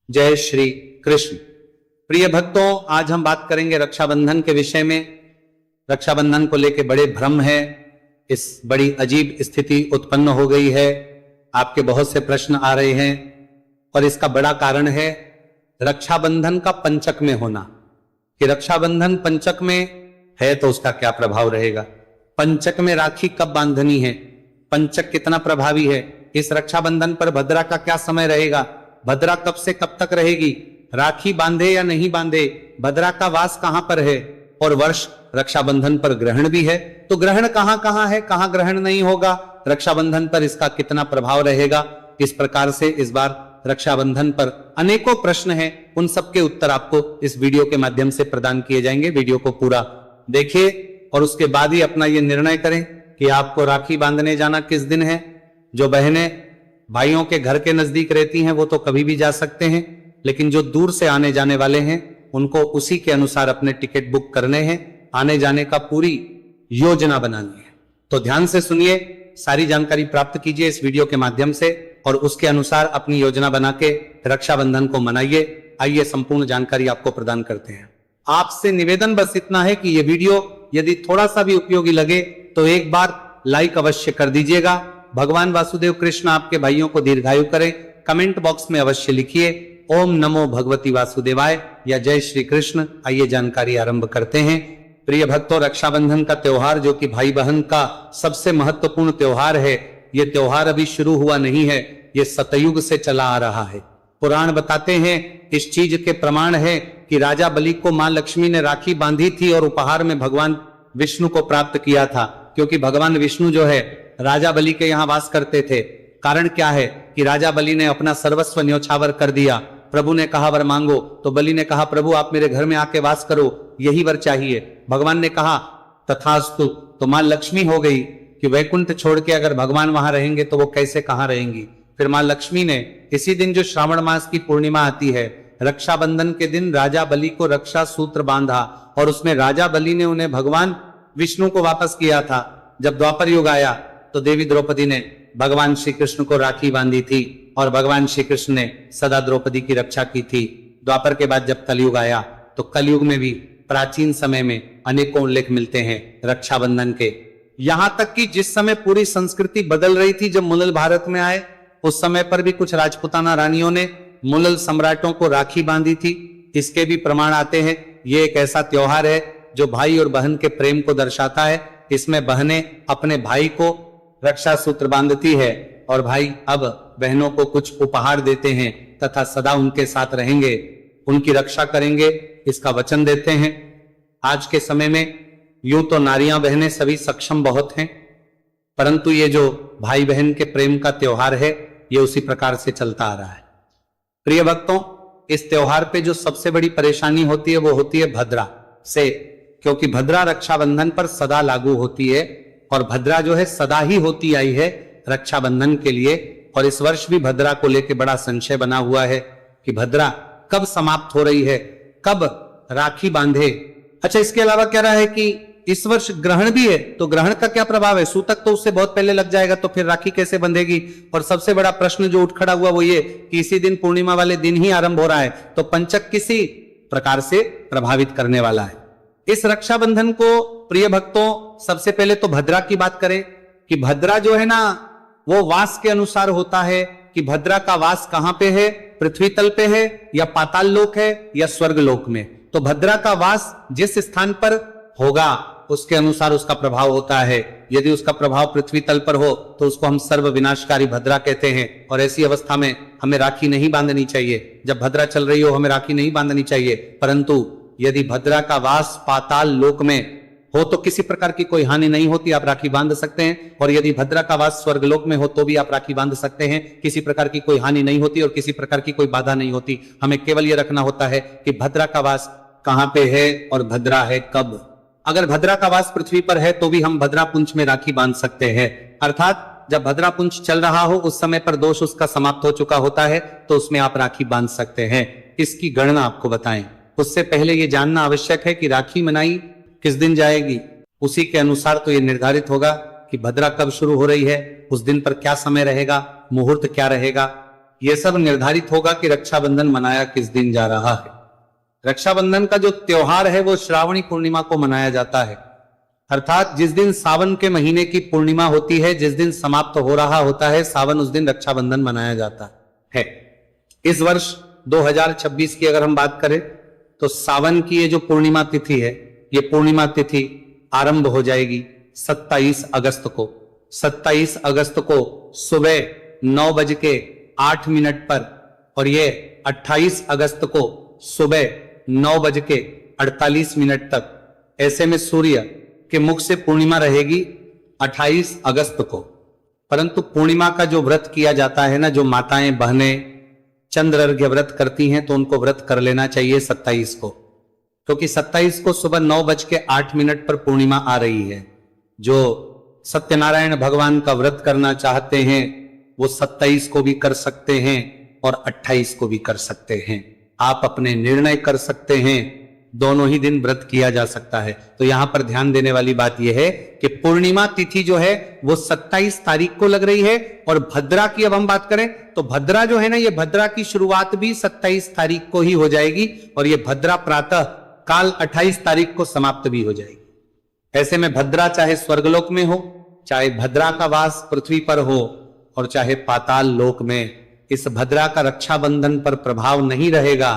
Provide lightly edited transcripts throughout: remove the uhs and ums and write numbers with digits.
जय श्री कृष्ण। प्रिय भक्तों, आज हम बात करेंगे रक्षाबंधन के विषय में। रक्षाबंधन को लेकर बड़े भ्रम है, इस बड़ी अजीब स्थिति उत्पन्न हो गई है, आपके बहुत से प्रश्न आ रहे हैं और इसका बड़ा कारण है रक्षाबंधन का पंचक में होना। कि रक्षाबंधन पंचक में है तो उसका क्या प्रभाव रहेगा, पंचक में राखी कब बांधनी है, पंचक कितना प्रभावी है, इस रक्षाबंधन पर भद्रा का क्या समय रहेगा, भद्रा कब से कब तक रहेगी, राखी बांधे या नहीं बांधे, भद्रा का वास कहां पर है, और वर्ष रक्षाबंधन पर ग्रहण भी है तो ग्रहण कहां है, कहां ग्रहण नहीं होगा, रक्षाबंधन पर इसका कितना प्रभाव रहेगा। इस प्रकार से इस बार रक्षाबंधन पर अनेकों प्रश्न हैं, उन सब के उत्तर आपको इस वीडियो के माध्यम से प्रदान किए जाएंगे। वीडियो को पूरा देखिए और उसके बाद ही अपना ये निर्णय करें कि आपको राखी बांधने जाना किस दिन है। जो बहनें भाइयों के घर के नजदीक रहती हैं वो तो कभी भी जा सकते हैं, लेकिन जो दूर से आने जाने वाले हैं उनको उसी के अनुसार अपने टिकट बुक करने हैं, आने जाने का पूरी योजना बनानी है। तो ध्यान से सुनिए, सारी जानकारी प्राप्त कीजिए इस वीडियो के माध्यम से और उसके अनुसार अपनी योजना बना के रक्षाबंधन को मनाइए। आइए संपूर्ण जानकारी आपको प्रदान करते हैं। आपसे निवेदन बस इतना है कि यह वीडियो यदि थोड़ा सा भी उपयोगी लगे तो एक बार लाइक अवश्य कर दीजिएगा। भगवान वासुदेव कृष्ण आपके भाइयों को दीर्घायु करें। कमेंट बॉक्स में अवश्य लिखिए ओम नमो भगवती वासुदेवाय या जय श्री कृष्ण। आइए जानकारी आरंभ करते हैं। प्रिय भक्तों, रक्षाबंधन का त्योहार जो कि भाई बहन का सबसे महत्वपूर्ण त्योहार है, यह त्योहार अभी शुरू हुआ नहीं है, यह सतयुग से चला आ रहा है। पुराण बताते हैं, इस चीज के प्रमाण है कि राजा बलि को मां लक्ष्मी ने राखी बांधी थी और उपहार में भगवान विष्णु को प्राप्त किया था, क्योंकि भगवान विष्णु जो है राजा बलि के यहाँ वास करते थे। कारण क्या है कि राजा बलि ने अपना सर्वस्व न्योछावर कर दिया। प्रभु ने कहा वर मांगो, तो बलि ने कहा प्रभु आप मेरे घर में आके वास करो, यही वर चाहिए। भगवान ने कहा तथास्तु, तो मां लक्ष्मी हो गई कि वैकुंठ छोड़ के अगर भगवान वहां रहेंगे तो वो कैसे कहां रहेंगी। फिर मां लक्ष्मी ने इसी दिन जो श्रावण मास की पूर्णिमा आती है, रक्षाबंधन के दिन राजा बलि को रक्षा सूत्र बांधा और उसमें राजा बलि ने उन्हें भगवान विष्णु को वापस किया था। जब द्वापर युग आया तो देवी द्रौपदी ने भगवान श्री कृष्ण को राखी बांधी थी और भगवान श्री कृष्ण ने सदा द्रौपदी की रक्षा की थी। द्वापर के बाद जब कलयुग आया तो कलयुग में भी प्राचीन समय में अनेकों उल्लेख मिलते हैं रक्षाबंधन के। यहां तक कि जिस समय पूरी संस्कृति बदल रही थी, जब मुगल भारत में आए, उस समय पर भी कुछ राजपुताना रानियों ने मुगल सम्राटों को राखी बांधी थी। इसके भी प्रमाण आते हैं। ये एक ऐसा त्योहार है जो भाई और बहन के प्रेम को दर्शाता है। इसमें बहनें अपने भाई को रक्षा सूत्र बांधती है और भाई अब बहनों को कुछ उपहार देते हैं तथा सदा उनके साथ रहेंगे, उनकी रक्षा करेंगे, इसका वचन देते हैं। आज के समय में यूं तो नारियां बहनें सभी सक्षम बहुत हैं, परंतु ये जो भाई बहन के प्रेम का त्योहार है ये उसी प्रकार से चलता आ रहा है। प्रिय भक्तों, इस त्योहार पे जो सबसे बड़ी परेशानी होती है वो होती है भद्रा से, क्योंकि भद्रा रक्षाबंधन पर सदा लागू होती है और भद्रा जो है सदा ही होती आई है रक्षाबंधन के लिए। और इस वर्ष भी भद्रा को लेकर बड़ा संशय बना हुआ है कि भद्रा कब समाप्त हो रही है, कब राखी बांधे। अच्छा, इसके अलावा कह रहा है कि इस वर्ष ग्रहण भी है, तो ग्रहण का क्या प्रभाव है, सूतक तो उससे बहुत पहले लग जाएगा, तो फिर राखी कैसे बंधेगी। और सबसे बड़ा प्रश्न जो उठ खड़ा हुआ वो ये कि इसी दिन पूर्णिमा वाले दिन ही आरंभ हो रहा है, तो पंचक किसी प्रकार से प्रभावित करने वाला है। इस रक्षाबंधन को प्रिय भक्तों, सबसे पहले तो भद्रा की बात करें कि भद्रा जो है ना वो वास के अनुसार होता है कि भद्रा का वास कहां पे है, पृथ्वी तल पे है या पाताल लोक है या स्वर्ग लोक में। तो भद्रा का वास जिस स्थान पर होगा उसके अनुसार उसका प्रभाव होता है। यदि उसका प्रभाव पृथ्वी तल पर हो तो उसको हम सर्व विनाशकारी भद्रा कहते हैं और ऐसी अवस्था में हमें राखी नहीं बांधनी चाहिए। जब भद्रा चल रही हो हमें राखी नहीं बांधनी चाहिए, परंतु यदि भद्रा का वास पाताल लोक में हो तो किसी प्रकार की कोई हानि नहीं होती, आप राखी बांध सकते हैं। और यदि भद्रा का वास स्वर्गलोक में हो तो भी आप राखी बांध सकते हैं, किसी प्रकार की कोई हानि नहीं होती और किसी प्रकार की कोई बाधा नहीं होती। हमें केवल यह रखना होता है कि भद्रा का वास कहां पे है और भद्रा है कब। अगर भद्रा का वास पृथ्वी पर है तो भी हम भद्रा पुंछ में राखी बांध सकते हैं, अर्थात जब भद्रा पुंछ चल रहा हो उस समय पर दोष उसका समाप्त हो चुका होता है तो उसमें आप राखी बांध सकते हैं। इसकी गणना आपको बताएं, उससे पहले यह जानना आवश्यक है कि राखी मनाई किस दिन जाएगी। उसी के अनुसार तो यह निर्धारित होगा कि भद्रा कब शुरू हो रही है, उस दिन पर क्या समय रहेगा, मुहूर्त क्या रहेगा। यह सब निर्धारित होगा कि रक्षाबंधन मनाया किस दिन जा रहा है। रक्षाबंधन का जो त्योहार है वो श्रावणी पूर्णिमा को मनाया जाता है, अर्थात जिस दिन सावन के महीने की पूर्णिमा होती है, जिस दिन समाप्त हो रहा होता है सावन, उस दिन रक्षाबंधन मनाया जाता है। इस वर्ष 2026 की अगर हम बात करें तो सावन की ये जो पूर्णिमा तिथि है, ये पूर्णिमा तिथि आरंभ हो जाएगी 27 अगस्त को। 27 अगस्त को सुबह 9:08 पर और ये 28 अगस्त को सुबह 9:48 तक, ऐसे में सूर्य के मुख से पूर्णिमा रहेगी 28 अगस्त को। परंतु पूर्णिमा का जो व्रत किया जाता है ना, जो माताएं बहनें चंद्र अर्घ्य व्रत करती हैं, तो उनको व्रत कर लेना चाहिए 27 को, क्योंकि 27 को सुबह 9:08 पर पूर्णिमा आ रही है। जो सत्यनारायण भगवान का व्रत करना चाहते हैं वो 27 को भी कर सकते हैं और 28 को भी कर सकते हैं। आप अपने निर्णय कर सकते हैं, दोनों ही दिन व्रत किया जा सकता है। तो यहां पर ध्यान देने वाली बात यह है कि पूर्णिमा तिथि जो है वो 27 तारीख को लग रही है। और भद्रा की अब हम बात करें तो भद्रा जो है ना, ये भद्रा की शुरुआत भी 27 तारीख को ही हो जाएगी और ये भद्रा प्रातः काल 28 तारीख को समाप्त भी हो जाएगी। ऐसे में भद्रा चाहे स्वर्गलोक में हो, चाहे भद्रा का वास पृथ्वी पर हो और चाहे पाताल लोक में, इस भद्रा का रक्षाबंधन पर प्रभाव नहीं रहेगा,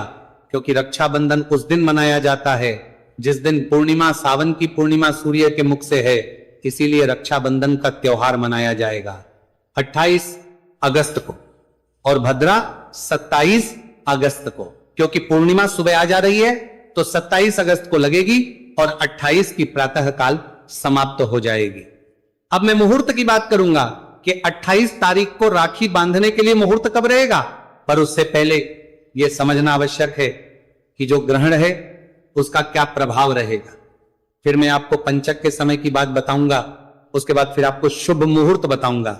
क्योंकि रक्षाबंधन उस दिन मनाया जाता है जिस दिन पूर्णिमा, सावन की पूर्णिमा सूर्य के मुख से है। इसीलिए रक्षाबंधन का त्योहार मनाया जाएगा 28 अगस्त को और भद्रा 27 अगस्त को, क्योंकि पूर्णिमा सुबह आ जा रही है तो 27 अगस्त को लगेगी और 28 की प्रातः काल समाप्त हो जाएगी। अब मैं मुहूर्त की बात करूंगा कि 28 तारीख को राखी बांधने के लिए मुहूर्त कब रहेगा, पर उससे पहले यह समझना आवश्यक है कि जो ग्रहण है उसका क्या प्रभाव रहेगा। फिर मैं आपको पंचक के समय की बात बताऊंगा, उसके बाद फिर आपको शुभ मुहूर्त बताऊंगा।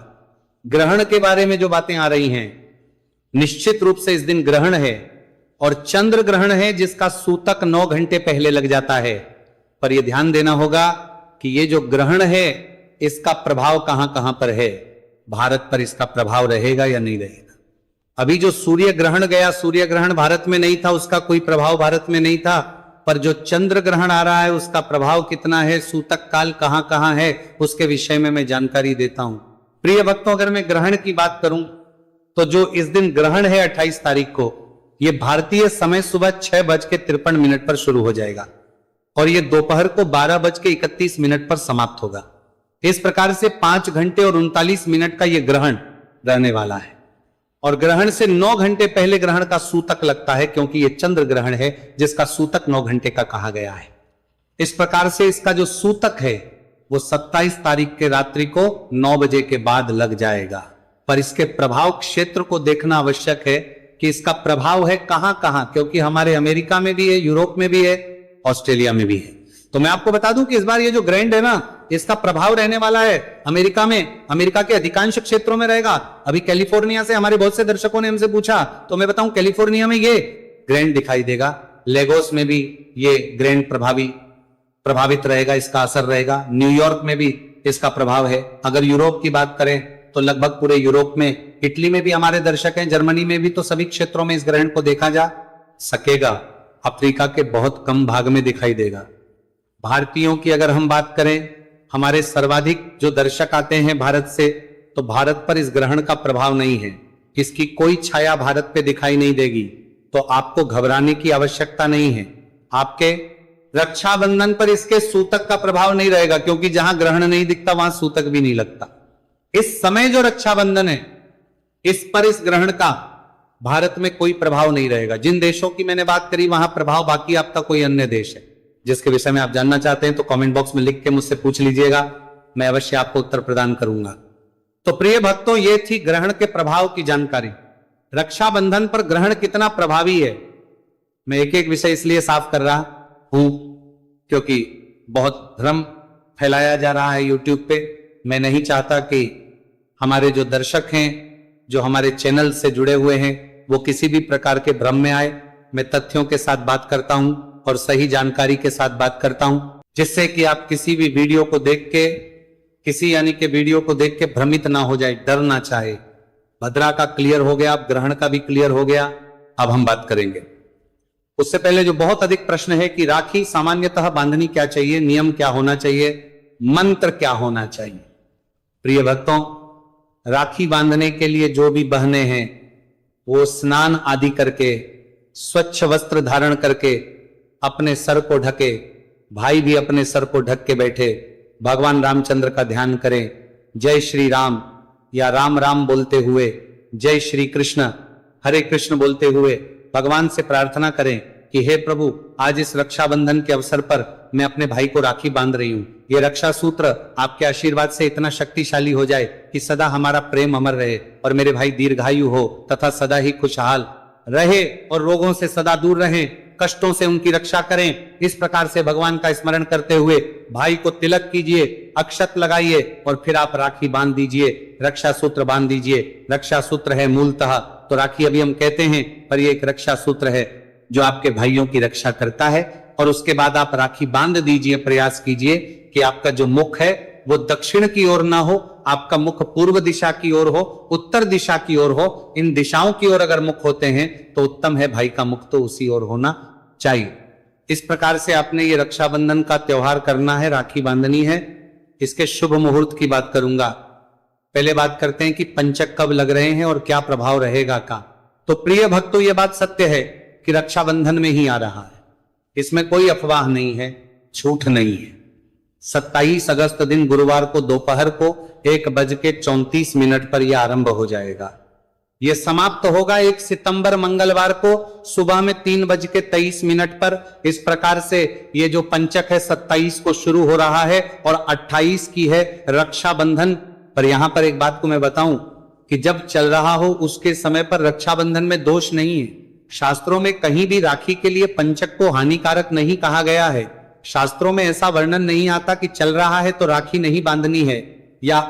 ग्रहण के बारे में जो बातें आ रही हैं, निश्चित रूप से इस दिन ग्रहण है और चंद्र ग्रहण है जिसका सूतक 9 घंटे पहले लग जाता है। पर यह ध्यान देना होगा कि ये जो ग्रहण है इसका प्रभाव कहां कहां पर है, भारत पर इसका प्रभाव रहेगा या नहीं रहेगा। अभी जो सूर्य ग्रहण गया, सूर्य ग्रहण भारत में नहीं था, उसका कोई प्रभाव भारत में नहीं था, पर जो चंद्र ग्रहण आ रहा है उसका प्रभाव कितना है, सूतक काल कहां कहां है, उसके विषय में मैं जानकारी देता हूं। प्रिय भक्तों, अगर मैं ग्रहण की बात करूं तो जो इस दिन ग्रहण है 28 तारीख को, यह भारतीय समय सुबह 6:53 पर शुरू हो जाएगा और यह दोपहर को 12:31 पर समाप्त होगा। इस प्रकार से 5 घंटे और 39 मिनट का यह ग्रहण रहने वाला है और ग्रहण से 9 घंटे पहले ग्रहण का सूतक लगता है, क्योंकि यह चंद्र ग्रहण है जिसका सूतक 9 घंटे का कहा गया है। इस प्रकार से इसका जो सूतक है वो 27 तारीख के रात्रि को 9 बजे के बाद लग जाएगा। पर इसके प्रभाव क्षेत्र को देखना आवश्यक है कि इसका प्रभाव है कहां कहां, क्योंकि हमारे अमेरिका में भी है, यूरोप में भी है, ऑस्ट्रेलिया में भी है। तो मैं आपको बता दूं कि इस बार ये जो ग्रैंड है ना, इसका प्रभाव रहने वाला है अमेरिका में, अमेरिका के अधिकांश क्षेत्रों में रहेगा। अभी कैलिफोर्निया से हमारे बहुत से दर्शकों ने हमसे पूछा, तो मैं बताऊं कैलिफोर्निया में ये ग्रैंड दिखाई देगा, लेगोस में भी ये ग्रैंड प्रभावित रहेगा, इसका असर रहेगा, न्यूयॉर्क में भी इसका प्रभाव है। अगर यूरोप की बात करें तो लगभग पूरे यूरोप में, इटली में भी हमारे दर्शक हैं, जर्मनी में भी, तो सभी क्षेत्रों में इस ग्रहण को देखा जा सकेगा। अफ्रीका के बहुत कम भाग में दिखाई देगा। भारतीयों की अगर हम बात करें, हमारे सर्वाधिक जो दर्शक आते हैं भारत से, तो भारत पर इस ग्रहण का प्रभाव नहीं है, इसकी कोई छाया भारत पे दिखाई नहीं देगी। तो आपको घबराने की आवश्यकता नहीं है। आपके रक्षाबंधन पर इसके सूतक का प्रभाव नहीं रहेगा, क्योंकि जहां ग्रहण नहीं दिखता वहां सूतक भी नहीं लगता। इस समय जो रक्षाबंधन है इस पर इस ग्रहण का भारत में कोई प्रभाव नहीं रहेगा। जिन देशों की मैंने बात करी वहां प्रभाव, बाकी आपका कोई अन्य देश है जिसके विषय में आप जानना चाहते हैं तो कमेंट बॉक्स में लिख के मुझसे पूछ लीजिएगा, मैं अवश्य आपको उत्तर प्रदान करूंगा। तो प्रिय भक्तों, ये थी ग्रहण के प्रभाव की जानकारी। रक्षाबंधन पर ग्रहण कितना प्रभावी है, मैं एक एक विषय इसलिए साफ कर रहा हूं क्योंकि बहुत भ्रम फैलाया जा रहा है यूट्यूब पे। मैं नहीं चाहता कि हमारे जो दर्शक हैं, जो हमारे चैनल से जुड़े हुए हैं, वो किसी भी प्रकार के भ्रम में आए। मैं तथ्यों के साथ बात करता हूं और सही जानकारी के साथ बात करता हूं, जिससे कि आप किसी भी वीडियो को देख के, किसी यानी के वीडियो को देख के भ्रमित ना हो जाए, डर ना चाहे। भद्रा का क्लियर हो गया, अब ग्रहण का भी क्लियर हो गया। अब हम बात करेंगे उससे पहले जो बहुत अधिक प्रश्न है कि राखी सामान्यतः बांधनी क्या चाहिए, नियम क्या होना चाहिए, मंत्र क्या होना चाहिए। प्रिय भक्तों, राखी बांधने के लिए जो भी बहनें हैं वो स्नान आदि करके स्वच्छ वस्त्र धारण करके अपने सर को ढके, भाई भी अपने सर को ढक के बैठे, भगवान रामचंद्र का ध्यान करें, जय श्री राम या राम राम बोलते हुए, जय श्री कृष्ण हरे कृष्ण बोलते हुए भगवान से प्रार्थना करें कि हे प्रभु, आज इस रक्षाबंधन के अवसर पर मैं अपने भाई को राखी बांध रही हूं। ये रक्षा सूत्र आपके आशीर्वाद से इतना शक्तिशाली हो जाए कि सदा हमारा प्रेम अमर रहे और मेरे भाई दीर्घायु हो तथा सदा ही खुशहाल रहे और रोगों से सदा दूर रहें, कष्टों से उनकी रक्षा करें। इस प्रकार से भगवान का स्मरण करते हुए भाई को तिलक कीजिए, अक्षत लगाइए और फिर आप राखी बांध दीजिए, रक्षा सूत्र बांध दीजिए। रक्षा सूत्र है मूलतः तो राखी अभी हम कहते हैं, पर ये एक रक्षा सूत्र है जो आपके भाइयों की रक्षा करता है। और उसके बाद आप राखी बांध दीजिए, प्रयास कीजिए कि आपका जो मुख है वो दक्षिण की ओर ना हो, आपका मुख पूर्व दिशा की ओर हो, उत्तर दिशा की ओर हो। इन दिशाओं की ओर अगर मुख होते हैं तो उत्तम है, भाई का मुख तो उसी ओर होना चाहिए। इस प्रकार से आपने ये रक्षाबंधन का त्योहार करना है, राखी बांधनी है। इसके शुभ मुहूर्त की बात करूंगा। पहले बात करते हैं कि पंचक कब लग रहे हैं और क्या प्रभाव रहेगा का। तो प्रिय भक्तों, यह बात सत्य है कि रक्षाबंधन में ही आ रहा है, इसमें कोई अफवाह नहीं है, झूठ नहीं है। 27 अगस्त दिन गुरुवार को दोपहर को 1:34 पर यह आरंभ हो जाएगा। यह समाप्त होगा 1 सितंबर मंगलवार को सुबह में 3:23 पर। इस प्रकार से ये जो पंचक है 27 को शुरू हो रहा है और 28 की है रक्षाबंधन। पर यहां पर एक बात को मैं बताऊं कि जब चल रहा हो उसके समय पर रक्षाबंधन में दोष नहीं है। शास्त्रों में कहीं भी राखी के लिए पंचक को हानिकारक नहीं कहा गया है। शास्त्रों में ऐसा वर्णन नहीं आता कि चल रहा है तो राखी नहीं बांधनी है या